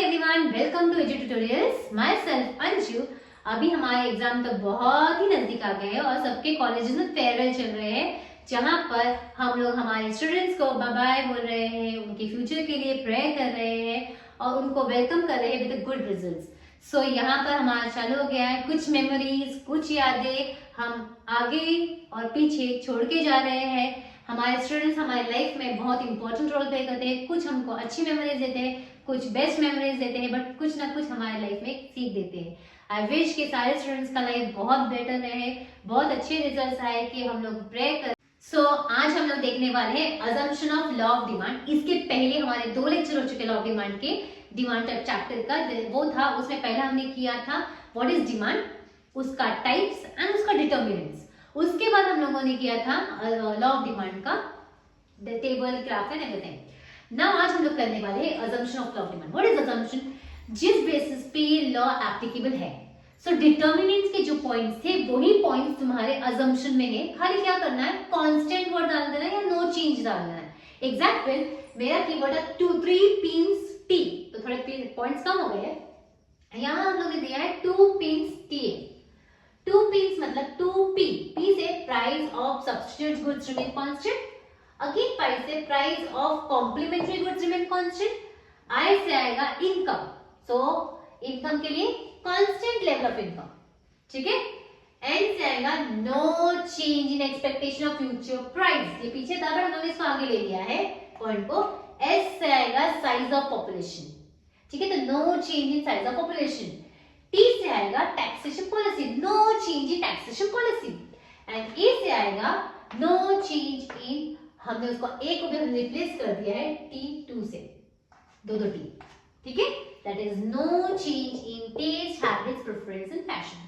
Everyone, welcome to edu tutorials. Myself Anshu. अभी हमारे exam तो बहुत ही नजदीक आ गए हैं और सबके कॉलेजेस में फेयरवेल चल रहे हैं, जहां पर हम लोग हमारे स्टूडेंट्स को बाय बाय बोल रहे हैं, उनके फ्यूचर के लिए प्रेयर कर रहे हैं और उनको वेलकम कर रहे हैं विद गुड रिजल्ट्स। सो यहाँ पर हमारा चालू हो गया है, कुछ मेमोरीज, कुछ यादें हम आगे और पीछे छोड़ के जा रहे हैं। हमारे स्टूडेंट्स हमारी लाइफ में बहुत इंपॉर्टेंट रोल प्ले करते हैं, कुछ हमको अच्छी मेमोरीज देते हैं, कुछ बेस्ट मेमोरीज देते हैं, बट कुछ ना कुछ हमारे लाइफ में सीख देते हैं। आई विश कि सारे स्टूडेंट्स का लाइफ बहुत बेटर रहे, बहुत अच्छे रिजल्ट्स आए, कि हम लोग प्रे कर। सो आज हम लोग देखने वाले हैं assumption of law of demand. इसके पहले हमारे 2 लेक्चर हो चुके लॉ ऑफ डिमांड के, डिमांड चैप्टर का वो था, उसमें पहला हमने किया था व्हाट इज डिमांड, उसका टाइप्स एंड उसका डिटर्मिनेंट्स। उसके बाद हम लोगों ने किया था लॉ ऑफ डिमांड का table, graph and everything. Now आज हम लोग करने वाले हैं assumption of law of demand. What is assumption? जिस बेसिस पे लॉ एप्लीकेबल है। सो डिटर्मिनेंट्स के जो पॉइंट्स थे वही पॉइंट्स तुम्हारे अजम्पशन में है, खाली क्या करना है, कांस्टेंट वर्ड डाल देना है या नो चेंज डालना है। एग्जाम्पल, मेरा कीवर्ड है 2 3 pins t, तो थोड़े पॉइंट्स कम हो गए हैं। यहाँ हम लोग ने दिया है 2 pins t। 2 pins मतलब 2p, p से price of substitute goods remain constant, again pi से price of complementary goods remain constant, I से आएगा इनकम। सो इनकम के लिए कांस्टेंट लेवल ऑफ इनकम, ठीक है। एन से आएगा no change in expectation of future price, ये पीछे था बट हमने इसको आगे ले लिया है पॉइंट को। एस से आएगा साइज ऑफ पॉपुलेशन, ठीक है, तो no change in size of population. T से आएगा taxation policy, no change in taxation policy. And A से आएगा नो चेंज इन, हमने उसको ए को भी हमने रिप्लेस कर दिया है T2 से, दो टी, ठीक है, that is no change in taste, habits, preference and fashion,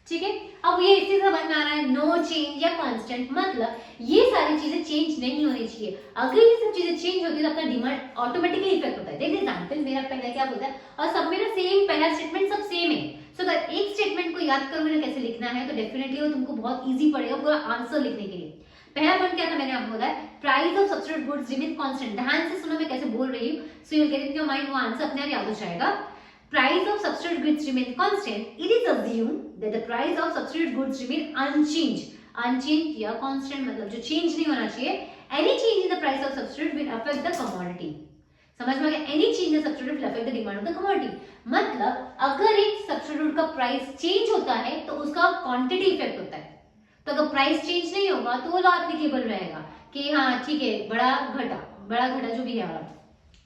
ठीक है। अब ये इसी से बन आ रहा है नो चेंज या कांस्टेंट, मतलब ये सारी चीजें चेंज नहीं होनी चाहिए। अगर ये सब चीजें चेंज होती है तो अपना डिमांड ऑटोमेटिकली इफेक्ट होता है। देखिए एग्जांपल, मेरा पहला क्या होता है और सब मेरा सेम, पहला स्टेटमेंट सब सेम है। सो अगर एक स्टेटमेंट को याद करोगे ना कैसे लिखना है, तो डेफिनेटली वो तुमको बहुत इजी पड़ेगा पूरा आंसर लिखने के लिए। पहला पॉइंट क्या था, मैंने आपको बताया price of substitute goods remain constant. ध्यान से सुनो मैं कैसे बोल रही हूँ, so you will get in your mind, वो आंसर अपने आप याद हो जाएगा। Price of substitute goods remain constant. It is assumed that the price of substitute goods remain unchanged. Unchanged या constant मतलब जो change नहीं होना चाहिए। Any change in the price of substitute will affect the commodity. समझ में आ गया? Any change in the substitute will affect the demand of the commodity. मतलब अगर एक substitute का price change होता है तो उसका quantity effect होता है। तो अगर price change नहीं होगा तो वो law applicable रहेगा कि हाँ ठीक है, बड़ा घटा जो भी है वाला,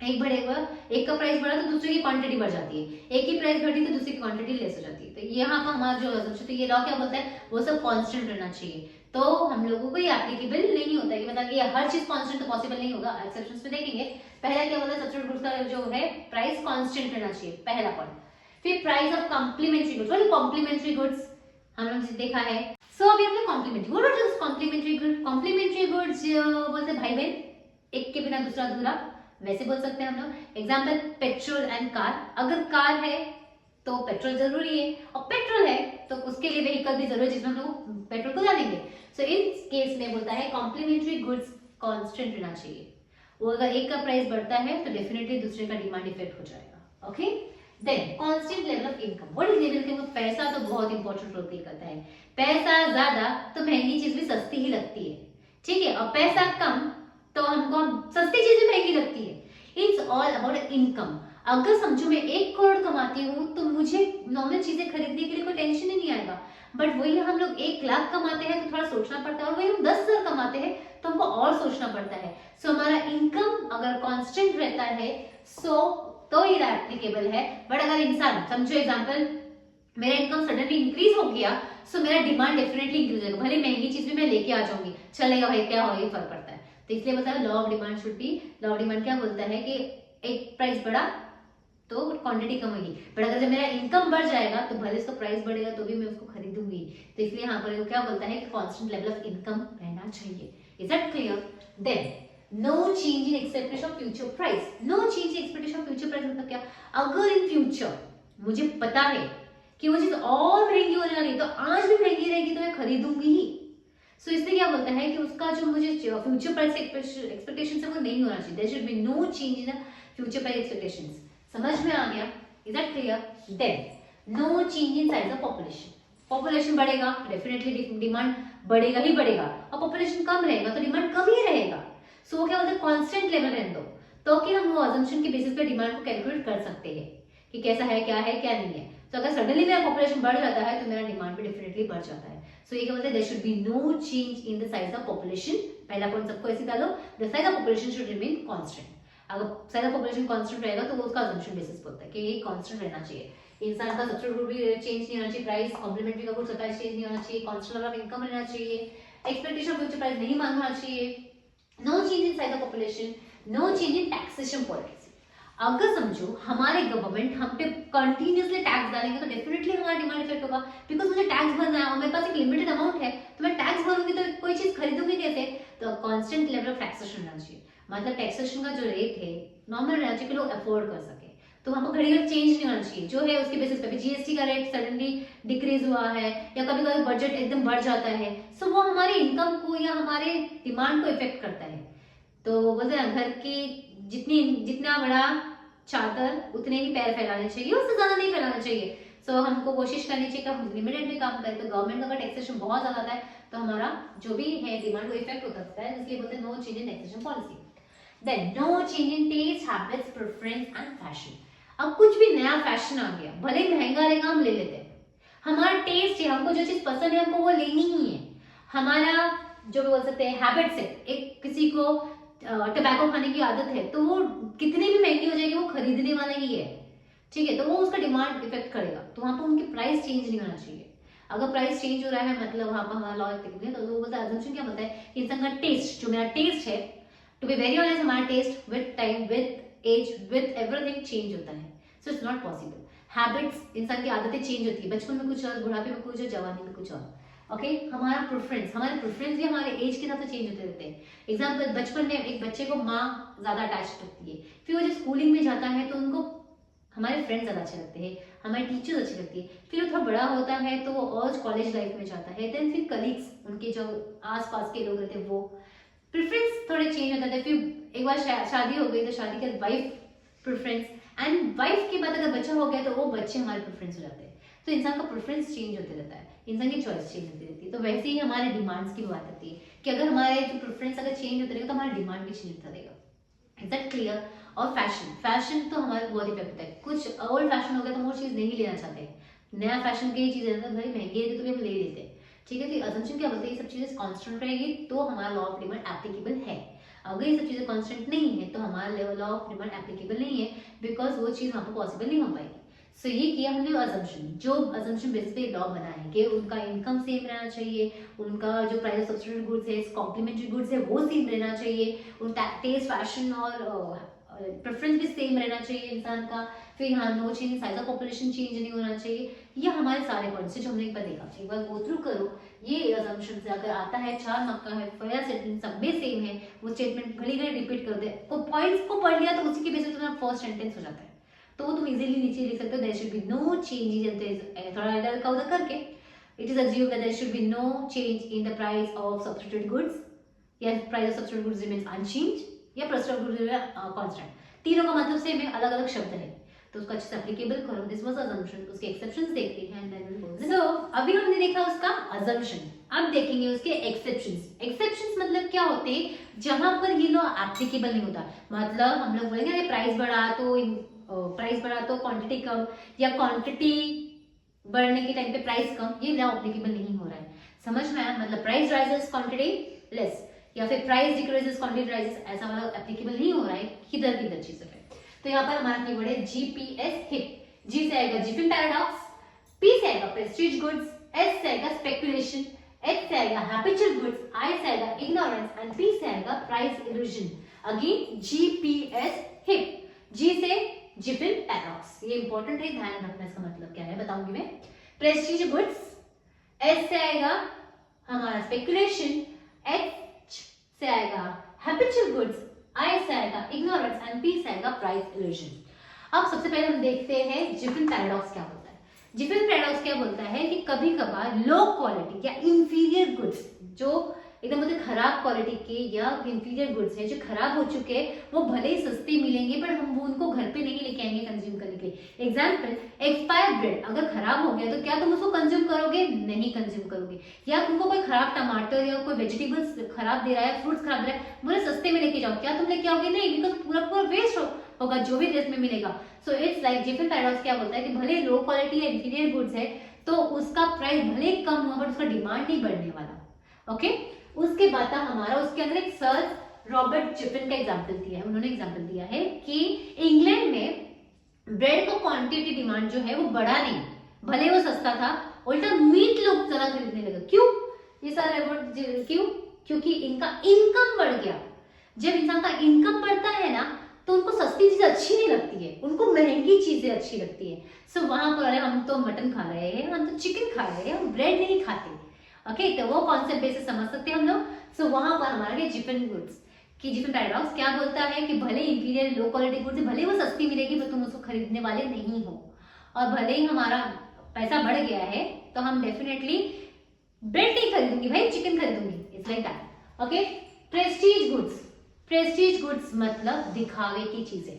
एक बढ़ेगा, एक का प्राइस बढ़ा तो दूसरे की क्वांटिटी बढ़ जाती है, एक की प्राइस घटी तो दूसरी की क्वांटिटी लेस हो जाती है। तो यहाँ पर हमारा जो असम्पशन, तो ये लॉ क्या बोलता है, वो सब कांस्टेंट रहना चाहिए। तो हम लोगों को ये एप्लीकेबल नहीं होता है कि मतलब ये हर चीज कांस्टेंट तो पॉसिबल नहीं होगा, एक्सेप्शंस में देखेंगे। पहला क्या बोलता है, सब्स्टिट्यूट गुड्स का जो है प्राइस कांस्टेंट रहना चाहिए, पहला पॉइंट। फिर price of complementary goods, what complementary goods हम लोग देखा है। सो अभी हमने complementary, what is complementary goods? Complementary goods बोलते हैं भाई बहन, एक के बिना दूसरा अधूरा, वैसे बोल सकते हैं हम लोग। Example, petrol and car. अगर कार है तो पेट्रोल जरूरी है, और पेट्रोल है तो उसके लिए व्हीकल भी जरूरी है जिसमें हम लोग पेट्रोल को डालेंगे। सो इन केस में बोलता है कॉम्प्लीमेंट्री गुड्स कांस्टेंट रहना चाहिए। वो अगर एक का प्राइस बढ़ता है तो डेफिनेटली दूसरे का डिमांड इफेक्ट हो जाएगा। Okay, then constant level of income. What is level of income? पैसा तो बहुत इंपॉर्टेंट रोल प्ले करता है। पैसा ज्यादा तो महंगी चीज भी सस्ती ही लगती है, ठीक है, और पैसा कम तो हमको सस्ती चीजें महंगी लगती है। It's all about income. अगर समझो मैं 1 करोड़ कमाती हूँ तो मुझे नॉर्मल चीजें खरीदने के लिए कोई टेंशन ही नहीं आएगा, बट वही हम लोग 1 लाख कमाते हैं तो थोड़ा सोचना पड़ता है, और वही हम 10,000 कमाते हैं तो हमको और सोचना पड़ता है। सो हमारा इनकम अगर कांस्टेंट रहता है सो तो ये एप्लीकेबल है। बट अगर इंसान, समझो एग्जाम्पल, मेरा इनकम सडनली इंक्रीज हो गया, सो मेरा डिमांड डेफिनेटली इंक्रीज होगा, भले महंगी चीज भी मैं लेके आ जाऊंगी, चलेगा भाई, क्या हो, ये फर्क पड़ता है। तो इसलिए बोलता है law of demand should be, law of demand क्या बोलता है कि एक प्राइस बढ़ा तो क्वांटिटी कम होगी, बट अगर जब मेरा इनकम बढ़ जाएगा तो भले इसका प्राइस बढ़ेगा तो भी मैं उसको खरीदूंगी। तो इसलिए यहाँ पर वो क्या बोलता है कि कांस्टेंट लेवल ऑफ इनकम रहना चाहिए। Is that clear? Then no change in expectation of future price. No change in expectation of future price मतलब क्या? अगर इन फ्यूचर मुझे पता है कि वो चीज और महंगी होने वाली है तो आज भी महंगी रहेगी तो मैं खरीदूंगी ही। सो इसलिए क्या बोलता है कि उसका जो मुझे फ्यूचर प्राइस एक्सपेक्टेशन है वो नहीं होना चाहिए। There should be no change in the future price expectations. समझ में आ गया? Is that clear? Then no change in size of population. Population बढ़ेगा, डेफिनेटली डिमांड बढ़ेगा ही बढ़ेगा, और पॉपुलेशन कम रहेगा तो डिमांड कम ही रहेगा। सो वो क्या बोलते हैं, कांस्टेंट लेवल रहने दो, तो कि हम वो अजम्पशन के बेसिस पे डिमांड को कैलकुलेट कर सकते हैं कि कैसा है, क्या नहीं है। तो अगर सडनली मेरा पॉपुलेशन बढ़ जाता है तो मेरा डिमांड भी डेफिनेटली बढ़ जाता है। सो ये क्या बोलते हैं, there should be no change in the size of population. पहला पॉइंट सबको ऐसे डालो, the size of population should remain constant. अगर साइज ऑफ पॉपुलेशन कांस्टेंट रहेगा तो वो उसका अजम्पशन बेसिस बोलता है कि ये कांस्टेंट रहना चाहिए। इंसान का सब्सिट्यूट गुड भी चेंज नहीं होना चाहिए, प्राइस कॉम्प्लीमेंट्री का गुड प्राइस चेंज नहीं होना चाहिए, कांस्टेंट लेवल ऑफ इनकम रहना चाहिए, एक्सपेक्टेशन ऑफ फ्यूचर प्राइस नहीं मांगना चाहिए, no change in size of population, no change in taxation policy. अगर समझो हमारे गवर्नमेंट हम पे कंटिन्यूअसली टैक्स डालेंगे तो डेफिनेटली हमारा डिमांड इफेक्ट होगा, बिकॉज मुझे टैक्स भरना है और मेरे पास एक लिमिटेड अमाउंट है, तो मैं टैक्स भरूंगी तो कोई चीज खरीदूंगी कैसे? तो कांस्टेंट लेवल ऑफ टैक्सेशन रहना चाहिए, मतलब टैक्सेशन का जो रेट है नॉर्मल रहना चाहिए कि लोग अफोर्ड कर सके। तो हमको घड़ी घड़ी चेंज नहीं होना चाहिए, जो है उसके बेसिस पे। जीएसटी का रेट सडनली डिक्रीज हुआ है या कभी कभी बजट एकदम बढ़ जाता है, सो वो हमारे इनकम को या हमारे डिमांड को इफेक्ट करता है। तो बोलते हैं घर की जितना बड़ा चादर उतने ही पैर फैलाने चाहिए, उससे ज्यादा नहीं फैलाना चाहिए। सो हमको कोशिश करनी चाहिए कि हम लिमिटेड में काम करें। तो गवर्नमेंट का अगर टैक्सेशन बहुत ज्यादा आता है तो हमारा जो भी है डिमांड को इफेक्ट हो सकता है, इसलिए बोलते हैं no change in taxation policy. Then no change in taste, habits, preference and fashion. अब कुछ भी नया फैशन आ गया, भले ही महंगा रहेगा हम ले लेते हैं, हमारा टेस्ट है, हमको जो चीज पसंद है हमको वो लेनी ही है। हमारा जो भी बोल सकते हैं हैबिट्स है, एक किसी को टबैको खाने की आदत है तो वो कितनी भी महंगी हो जाएगी वो खरीदने वाला ही है, ठीक है, तो वो उसका डिमांड इफेक्ट करेगा। तो वहां पर उनकी प्राइस चेंज नहीं होना चाहिए। अगर प्राइस चेंज हो रहा है मतलब वहां पर हमारा लॉ एप्लीकेबल है, तो वो बोलता है अजम्पशन क्या बोलता है, इंसान का टेस्ट, जो मेरा टेस्ट है, टू बी वेरी ऑनेस्ट हमारा taste with time, with age, with everything change होता है। So it's not possible. Habits, इंसान की आदतें चेंज होती है, बचपन में कुछ और, बुढ़ापे में कुछ और, जवानी में कुछ और। ओके हमारे प्रेफरेंस भी हमारे एज के हिसाब से चेंज होते रहते हैं। एग्जाम्पल, बचपन में एक बच्चे को माँ ज्यादा अटैच रखती है, फिर वो जब स्कूलिंग में जाता है तो उनको हमारे फ्रेंड्स ज्यादा अच्छे लगते हैं, हमारी टीचर्स अच्छी लगती है। फिर वो थोड़ा बड़ा होता है तो वो और कॉलेज लाइफ में जाता है, देन फिर कलीग्स, उनके जो आसपास के लोग रहते हैं, वो प्रेफरेंस थोड़े चेंज होता है। फिर एक बार शादी हो गई तो शादी के वाइफ प्रेफरेंस, एंड वाइफ के बाद अगर बच्चा हो गया तो वो बच्चे हमारे प्रेफरेंस हो जाते हैं। तो इंसान का प्रेफरेंस चेंज होते रहता है, इंसान की चॉइस चेंज होती रहती है। तो वैसे ही हमारे डिमांड्स की बात आती है कि अगर हमारे जो प्रेफरेंस अगर चेंज होते रहेगा तो हमारा डिमांड भी चेंज होता रहेगा। Is that clear? और फैशन तो हमारे बहुत इफेक्ट होता है। कुछ ओल्ड फैशन हो गया तो हम वो चीज नहीं लेना चाहते, नया फैशन की चीज है तो भाई महंगी है तो भी हम ले लेते हैं, ठीक है। तो अजम्पशन क्या बोलते हैं, ये सब चीजें कांस्टेंट रहेगी तो हमारा लॉ ऑफ डिमांड एप्लीकेबल है। अगर ये सब चीजें कांस्टेंट नहीं है तो हमारा लॉ ऑफ डिमांड एप्लीकेबल नहीं है, बिकॉज वो चीज हमको पॉसिबल नहीं हो पाएगी। सो ये किया हमने अजम्पशन, जो अजम्पशन बेसिस पे लॉ बना है कि उनका इनकम सेम रहना चाहिए, उनका जो प्राइस ऑफ सब्सिट्यूट गुड्स है, कॉम्प्लीमेंट्री गुड्स है वो सेम रहना चाहिए, उनका टेस्ट, फैशन और प्रेफरेंस भी सेम रहना चाहिए इंसान का। फिर यहाँ no change size of population change नहीं होना चाहिए। ये हमारे सारे पॉइंट्स जो हमने एक बार देखा, एक बार गो थ्रू करो। ये अजम्पशन से अगर आता है 4 मार्क का है, फया सेंटेंस सब में सेम है, वो स्टेटमेंट घड़ी घड़ी रिपीट कर दे, को पॉइंट्स को पढ़ लिया तो उसी के बेसिस पे तुम्हारा फर्स्ट सेंटेंस हो जाता है। तो तुम इजीली नीचे लिख सकते हो, there should be no change, थोड़ा इधर का उधर करके, it is assume that there should be no change in the price of substituted goods, या price of substituted goods remains unchange, या प्राइस ऑफ गुड्स कांस्टेंट। तीनों का मतलब सेम है, अलग अलग शब्द है, तो उसको अच्छे से एप्लीकेबल करो। दिस वाज अजम्पशन, उसके एक्सेप्शंस देखते हैं एंड देन विल गो। सो अभी हमने देखा उसका अजम्पशन, अब देखेंगे उसके एक्सेप्शंस। एक्सेप्शंस मतलब क्या होते हैं, जहां पर ये लॉ एप्लीकेबल नहीं होता। मतलब हम लोग बोलेंगे प्राइस बढ़ा तो क्वांटिटी कम, या क्वांटिटी बढ़ने के टाइम पे प्राइस कम, ये लॉ एप्लीकेबल नहीं हो रहा है। समझ में आया? मतलब प्राइस राइजेस क्वांटिटी लेस, या फिर प्राइस डिक्रीजेस क्वांटिटी राइजेस, ऐसा वाला एप्लीकेबल नहीं हो रहा है किधर किधर चीजों पे। तो यहाँ पर हमारा कीवर्ड है जीपीएस, हिप। जी से आएगा जिफिन पैराडॉक्स, पी से आएगा प्रेस्टीज गुड्स, एस से आएगा स्पेकुलेशन, एच से आएगा हैबिचुअल गुड्स, आई से आएगा इग्नोरेंस एंड पी से आएगा price illusion. Again GPS, hip. G से जिफिन पैराडॉक्स, ये इंपॉर्टेंट है, ध्यान रखना इसका मतलब क्या है बताऊंगी मैं। प्रेस्टीज गुड्स, एस से आएगा हमारा स्पेकुलेशन, एच से आएगा हैबिचुअल गुड्स, आई से आएगा इग्नोरेंस एंड पी से आएगा प्राइस इल्यूजन। अब सबसे पहले हम देखते हैं जिफिन पैराडॉक्स क्या बोलता है। जिफिन पैराडॉक्स क्या बोलता है कि कभी कभार लो क्वालिटी या इंफीरियर गुड्स, जो एकदम होते खराब क्वालिटी के या इंफीरियर गुड्स है जो खराब हो चुके हैं, वो भले ही सस्ते मिलेंगे पर हम वो उनको घर पे नहीं लेके आएंगे कंज्यूम करने के लिए। एग्जाम्पल, एक्सपायर्ड ब्रेड अगर खराब हो गया तो क्या तुम उसको कंज्यूम करोगे? नहीं कंज्यूम करोगे। या तुमको कोई खराब टमाटर या कोई वेजिटेबल्स खराब दे रहा है, फ्रूट्स खराब दे रहा है, बोले सस्ते में लेके जाओ, क्या तुम लेके आओगे? नहीं, बिकॉज पूरा पूरा वेस्ट होगा जो भी देश में मिलेगा। So it's like Jiffin paradox क्या बोलता है कि भले लो क्वालिटी या इंफीरियर गुड्स है तो उसका प्राइस भले कम हुआ बट उसका डिमांड नहीं बढ़ने वाला। ओके, उसके बाद हमारा उसके अंदर एक सर रॉबर्ट जिफिन का एग्जांपल दिया है। उन्होंने एग्जांपल दिया है कि इंग्लैंड में ब्रेड का क्वांटिटी डिमांड जो है वो बढ़ा नहीं, भले वो सस्ता था, उल्टा मीट लोग ज्यादा खरीदने लगे। क्यों? ये सर रॉबर्ट क्यों? क्योंकि इनका इनकम बढ़ गया। जब इंसान का इनकम बढ़ता है ना तो उनको सस्ती चीजें अच्छी नहीं लगती है, उनको महंगी चीजें अच्छी लगती है। सो वहां पर अरे हम तो मटन खा रहे हैं, हम तो चिकन खा रहे हैं, हम ब्रेड नहीं खाते। ओके, तो वो कॉन्सेप्ट बेसिस समझ सकते हैं हम लोग। सो वहां पर हमारे जिफिन गुड्स कि जिफिन पैराडॉक्स क्या बोलता है कि भले इंफीरियर लो क्वालिटी गुड्स भले वो सस्ती मिलेगी पर तुम उसको खरीदने वाले नहीं हो, और भले ही हमारा पैसा बढ़ गया है तो हम डेफिनेटली ब्रेड नहीं खरीदूंगी भाई, चिकन खरीदूंगी। It's like that. Okay, prestige goods. Prestige goods मतलब दिखावे की चीजें।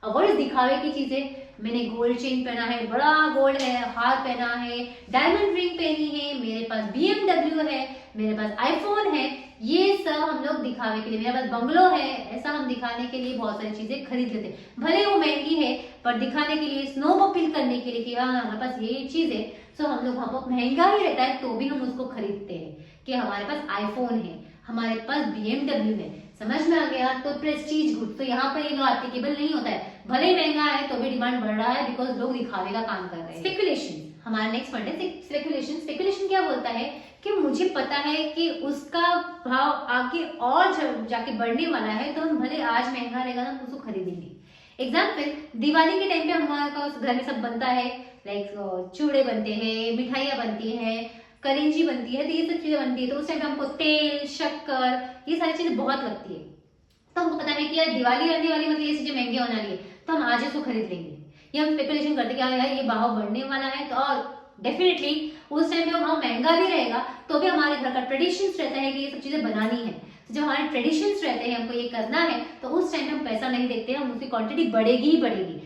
अब व्हाट इज दिखावे की चीजें? मैंने गोल्ड चेन पहना है, बड़ा गोल्ड है, हार पहना है, डायमंड रिंग पहनी है, मेरे पास BMW है, मेरे पास आईफोन है, ये सब हम लोग दिखावे के लिए, मेरे पास बंगलो है, ऐसा हम दिखाने के लिए बहुत सारी चीजें खरीद लेते हैं। भले वो महंगी है पर दिखाने के लिए, स्नोमोबाइल करने के लिए कि हाँ हमारे पास ये चीज है। सो हम लोग हमको महंगा ही रहता है तो भी हम उसको खरीदते हैं कि हमारे पास आईफोन है, हमारे पास BMW है। समझ में आ गया? तो प्रेस्टीज गुड, तो यहाँ पर ये लॉ एप्लीकेबल नहीं होता है, भले ही महंगा है तो भी डिमांड बढ़ रहा है बिकॉज लोग दिखावे का काम कर रहे हैं। स्पेकुलेशन हमारा नेक्स्ट पॉइंट है। स्पेकुलेशन। स्पेकुलेशन क्या बोलता है कि मुझे पता है कि उसका भाव आगे और जाके बढ़ने वाला है तो हम भले आज महंगा रहेगा ना उसको खरीदेंगे। एग्जाम्पल, दिवाली के टाइम पे हमारे पास घर में सब बनता है, लाइक चूड़े बनते हैं, मिठाइयाँ बनती है, करेंजी बनती है, तो ये सब चीजें बनती है। तो उस टाइम पे हमको तेल, शक्कर, ये सारी चीजें बहुत लगती है। तो हमको पता है कि यार दिवाली आने वाली, मतलब ये चीजें महंगी होने वाली है तो हम आज इसको खरीद लेंगे। ये हम स्पेकुलेशन करते हैं कि यार ये भाव बढ़ने वाला है, तो और डेफिनेटली उस टाइम पे भाव महंगा भी रहेगा तो भी हमारे घर का ट्रेडिशन रहता है कि ये सब चीजें बनानी है। तो जब हमारे ट्रेडिशंस रहते हैं, हमको ये करना है, तो उस टाइम पे हम पैसा नहीं देखते हैं, हम उसकी क्वांटिटी बढ़ेगी ही बढ़ेगी।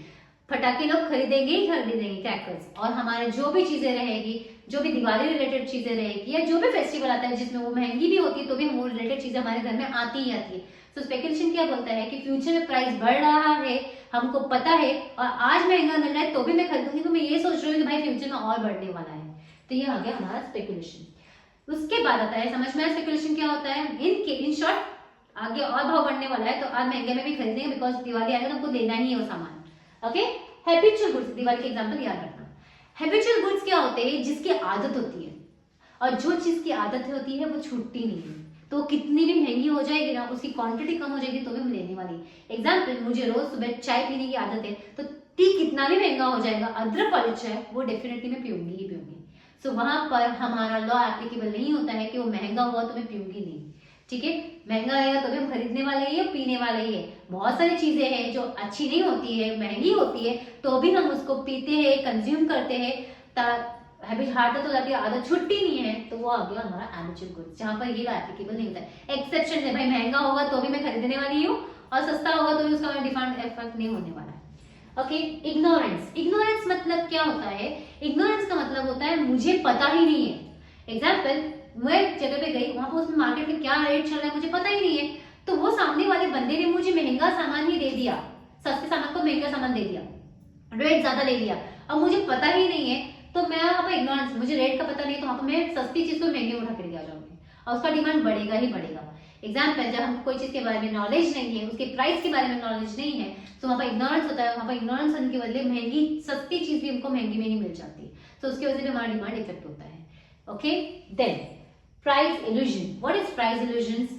पटाखे लोग खरीदेंगे ही खरीदेंगे, क्रैकर्स, और हमारे जो भी चीजें रहेगी, जो भी दिवाली रिलेटेड चीजें रहेगी या जो भी फेस्टिवल आता है जिसमें वो महंगी भी होती है तो भी वो रिलेटेड चीजें हमारे घर में आती ही आती है। तो स्पेकुलेशन क्या बोलता है कि फ्यूचर में प्राइस बढ़ रहा है, हमको पता है, और आज महंगा मिल रहा है तो भी मैं खरीदूंगी, तो मैं ये सोच रही हूँ कि भाई फ्यूचर में और बढ़ने वाला है। तो ये आ गया हमारा स्पेकुलेशन। उसके बाद आता है, समझ में आया स्पेकुलेशन क्या होता है? इन शॉर्ट, आगे और भाव बढ़ने वाला है तो आज महंगे में भी खरीदेंगे बिकॉज दिवाली आएगा तो हमको लेना ही है वो सामान। ओके, हैबिचुअल गुड्स, दिवाली के एग्जांपल याद रखना। हैबिचुअल गुड्स क्या होते हैं? जिसकी आदत होती है, और जो चीज की आदत होती है वो छूटती नहीं है, तो कितनी भी महंगी हो जाएगी ना, उसकी क्वांटिटी कम हो जाएगी तो भी हम लेने वाली। एग्जाम्पल, मुझे रोज सुबह चाय पीने की आदत है तो टी कितना भी महंगा हो जाएगा, अदरक वाली चाय वो डेफिनेटली मैं पीऊंगी ही पीऊंगी। सो वहां पर हमारा लॉ एप्लीकेबल नहीं होता है कि वो महंगा हुआ तो मैं पीऊंगी नहीं। ठीक है, महंगा रहेगा तो भी हम खरीदने वाले ही है, पीने वाले ही है। बहुत सारी चीजें हैं जो अच्छी नहीं होती है, महंगी होती है, तो भी हम उसको पीते हैं, कंज्यूम करते हैं, हैबिट आदत हो जाती है, आदत छुट्टी नहीं है, तो वो आ गया हमारा हैबिचुअल गुड्स, जहां पर ये एप्लीकेबल नहीं होता है। एक्सेप्शन है, भाई महंगा होगा तो भी मैं खरीदने वाली हूँ और सस्ता होगा तो भी उसका डिफरेंट इफेक्ट नहीं होने वाला है। Okay, ignorance. इग्नोरेंस मतलब क्या होता है? इग्नोरेंस का मतलब होता है मुझे पता ही नहीं है। एग्जाम्पल, मैं जगह पे गई, वहां पर उसमें मार्केट में क्या रेट चल रहा है मुझे पता ही नहीं है, तो वो सामने वाले बंदे ने मुझे महंगा सामान ही दे दिया, सस्ते सामान को महंगा सामान दे दिया, रेट ज्यादा ले लिया, अब मुझे पता ही नहीं है, तो मैं वहां पर इग्नोरेंस, मुझे रेट का पता नहीं है तो वहां पर मैं सस्ती चीज को महंगे उठा कर आ जाऊंगी और उसका डिमांड बढ़ेगा ही बढ़ेगा। एग्जाम्पल, जब हमको कोई चीज के बारे में नॉलेज नहीं है, उसके प्राइस के बारे में नॉलेज नहीं है, तो वहां पर इग्नोरेंस होता है। वहां पर इग्नोरेंस होने के बदले महंगी सस्ती चीज भी हमको महंगी महंगी मिल जाती है, तो उसकी वजह से हमारा डिमांड इफेक्ट होता है। Okay, then price illusion. What is price illusions?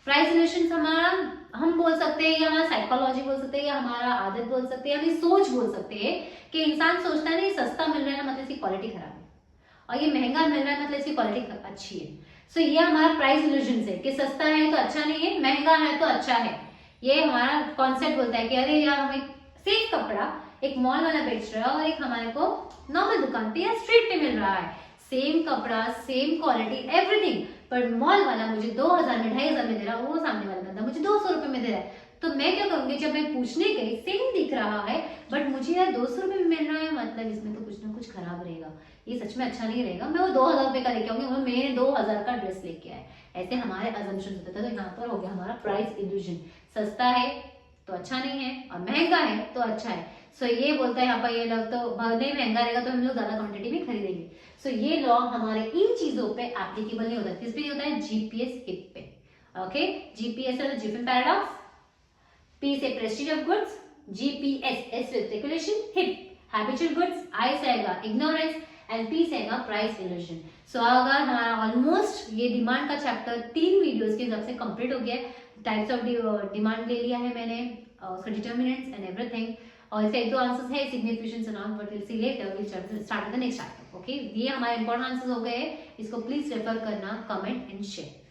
Price illusions हमारा, हम बोल सकते हैं या हमारा साइकोलॉजी बोल सकते हैं या हमारा आदत बोल सकते हैं, हमारी सोच बोल सकते हैं कि इंसान सोचता है ना ये सस्ता मिल रहा है ना मतलब इसकी क्वालिटी खराब है, और ये महंगा मिल रहा है मतलब इसकी क्वालिटी अच्छी है। सो ये हमारा प्राइस इल्यूजन्स है कि सस्ता है तो अच्छा नहीं है, महंगा है तो अच्छा है। ये हमारा कॉन्सेप्ट बोलता है कि अरे यार हमें सेम कपड़ा एक मॉल वाला बेच रहा है और एक हमारे को नॉर्मल दुकान पे या स्ट्रीट पे मिल रहा है, सेम कपड़ा, सेम क्वालिटी, एवरीथिंग, पर मॉल वाला मुझे 2000 में 2500 में दे रहा है, वो सामने वाला बंदा मुझे 200 रुपए में दे रहा है, तो मैं क्या करूंगी, जब मैं पूछने गई सेम दिख रहा है बट मुझे यार 200 रुपए में मिल रहा है, मतलब इसमें तो कुछ ना कुछ खराब रहेगा, ये सच में अच्छा नहीं रहेगा, मैं वो 2000 रुपए का लेके आऊंगी, वो मैंने 2000 का ड्रेस लेके आए। ऐसे हमारे अजम्पशन होते थे। तो यहाँ पर हो गया हमारा प्राइस इल्यूजन, सस्ता है तो अच्छा नहीं है और महंगा है तो अच्छा है। सो ये बोलता है यहाँ पर ये लोग, तो भले महंगा रहेगा तो हम लोग ज्यादा क्वांटिटी में खरीदेंगे। सो ये लॉ हमारे इन चीजों पे एप्लीकेबल नहीं होता। किस पे नहीं होता है? जीपीएस हिप पे। ओके, जीपीएस है तो जिफिन पैराडॉक्स, पी से Prestige of goods, GPS S से स्पेकुलेशन, हिप हैबिचुअल गुड्स, आई से आएगा इग्नोरेंस एंड पी से आएगा प्राइस इल्यूजन। सो अगर हमारा ऑलमोस्ट ये डिमांड का चैप्टर 3 वीडियोस के हिसाब से कंप्लीट हो गया है। टाइप्स ऑफ डिमांड ले लिया है मैंने, उसका डिटर्मिनेंट्स एंड एवरीथिंग, और इसका एक दो आंसर्स है, significance and all, but will see later, will start with the next chapter. Okay, ये हमारे इंपॉर्टेंट आंसर्स हो गए, इसको प्लीज रेफर करना, कमेंट एंड शेयर।